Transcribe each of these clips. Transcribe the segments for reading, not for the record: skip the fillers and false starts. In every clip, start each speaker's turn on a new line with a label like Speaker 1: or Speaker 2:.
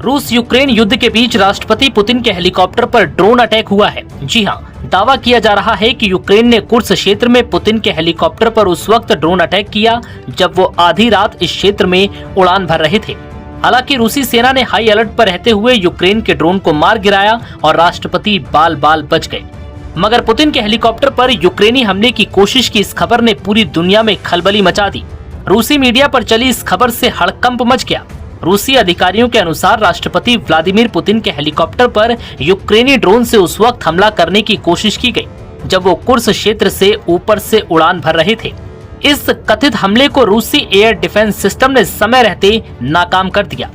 Speaker 1: रूस यूक्रेन युद्ध के बीच राष्ट्रपति पुतिन के हेलीकॉप्टर पर ड्रोन अटैक हुआ है। जी हां, दावा किया जा रहा है कि यूक्रेन ने कुर्स क्षेत्र में पुतिन के हेलीकॉप्टर पर उस वक्त ड्रोन अटैक किया जब वो आधी रात इस क्षेत्र में उड़ान भर रहे थे। हालांकि रूसी सेना ने हाई अलर्ट पर रहते हुए यूक्रेन के ड्रोन को मार गिराया और राष्ट्रपति बाल बाल बच गए। मगर पुतिन के हेलीकॉप्टर पर यूक्रेनी हमले की कोशिश की इस खबर ने पूरी दुनिया में खलबली मचा दी। रूसी मीडिया पर चली इस खबर से हड़कंप मच गया। रूसी अधिकारियों के अनुसार राष्ट्रपति व्लादिमीर पुतिन के हेलीकॉप्टर पर यूक्रेनी ड्रोन से उस वक्त हमला करने की कोशिश की गई जब वो कुर्स क्षेत्र से ऊपर से उड़ान भर रहे थे। इस कथित हमले को रूसी एयर डिफेंस सिस्टम ने समय रहते नाकाम कर दिया।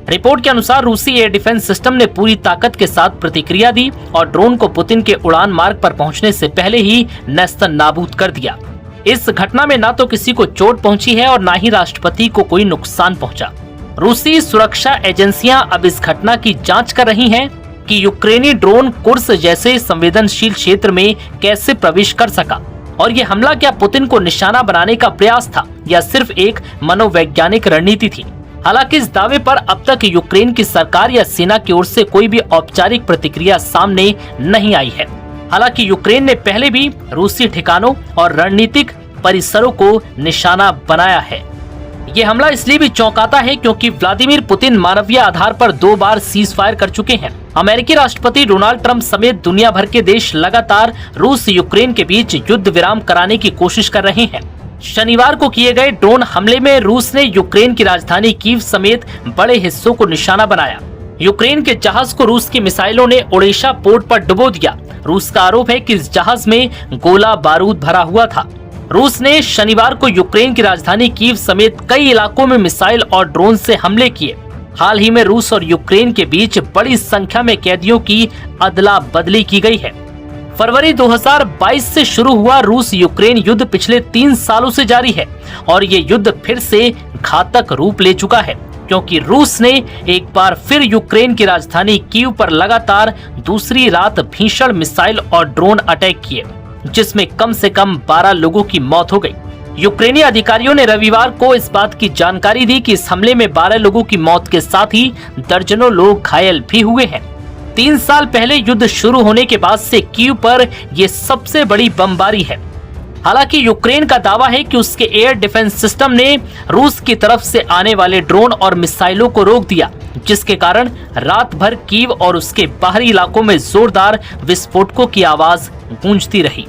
Speaker 1: रिपोर्ट के अनुसार रूसी एयर डिफेंस सिस्टम ने पूरी ताकत के साथ प्रतिक्रिया दी और ड्रोन को पुतिन के उड़ान मार्ग पर पहुंचने से पहले ही नेस्तनाबूद कर दिया। इस घटना में न तो किसी को चोट पहुंची है और न ही राष्ट्रपति को कोई नुकसान पहुंचा। रूसी सुरक्षा एजेंसियां अब इस घटना की जांच कर रही हैं कि यूक्रेनी ड्रोन कुर्स जैसे संवेदनशील क्षेत्र में कैसे प्रवेश कर सका और ये हमला क्या पुतिन को निशाना बनाने का प्रयास था या सिर्फ एक मनोवैज्ञानिक रणनीति थी। हालांकि इस दावे पर अब तक यूक्रेन की सरकार या सेना की ओर से कोई भी औपचारिक प्रतिक्रिया सामने नहीं आई है। हालांकि यूक्रेन ने पहले भी रूसी ठिकानों और रणनीतिक परिसरों को निशाना बनाया है। ये हमला इसलिए भी चौंकाता है क्योंकि व्लादिमीर पुतिन मानवीय आधार पर 2 बार सीज फायर कर चुके हैं। अमेरिकी राष्ट्रपति डोनाल्ड ट्रंप समेत दुनिया भर के देश लगातार रूस यूक्रेन के बीच युद्ध विराम कराने की कोशिश कर रहे हैं। शनिवार को किए गए ड्रोन हमले में रूस ने यूक्रेन की राजधानी कीव समेत बड़े हिस्सों को निशाना बनाया। यूक्रेन के जहाज को रूस की मिसाइलों ने ओडेशा पोर्ट पर डुबो दिया। रूस का आरोप है कि इस जहाज में गोला बारूद भरा हुआ था। रूस ने शनिवार को यूक्रेन की राजधानी कीव समेत कई इलाकों में मिसाइल और ड्रोन से हमले किए। हाल ही में रूस और यूक्रेन के बीच बड़ी संख्या में कैदियों की अदला बदली की गई है। फरवरी 2022 से शुरू हुआ रूस यूक्रेन युद्ध पिछले 3 सालों से जारी है और ये युद्ध फिर से घातक रूप ले चुका है क्योंकि रूस ने एक बार फिर यूक्रेन की राजधानी कीव पर लगातार दूसरी रात भीषण मिसाइल और ड्रोन अटैक किए जिसमें कम से कम 12 लोगों की मौत हो गई। यूक्रेनी अधिकारियों ने रविवार को इस बात की जानकारी दी कि इस हमले में 12 लोगों की मौत के साथ ही दर्जनों लोग घायल भी हुए हैं। 3 साल पहले युद्ध शुरू होने के बाद से कीव पर यह सबसे बड़ी बमबारी है। हालांकि यूक्रेन का दावा है कि उसके एयर डिफेंस सिस्टम ने रूस की तरफ से आने वाले ड्रोन और मिसाइलों को रोक दिया, जिसके कारण रात भर कीव और उसके बाहरी इलाकों में जोरदार विस्फोटकों की आवाज गूंजती रही।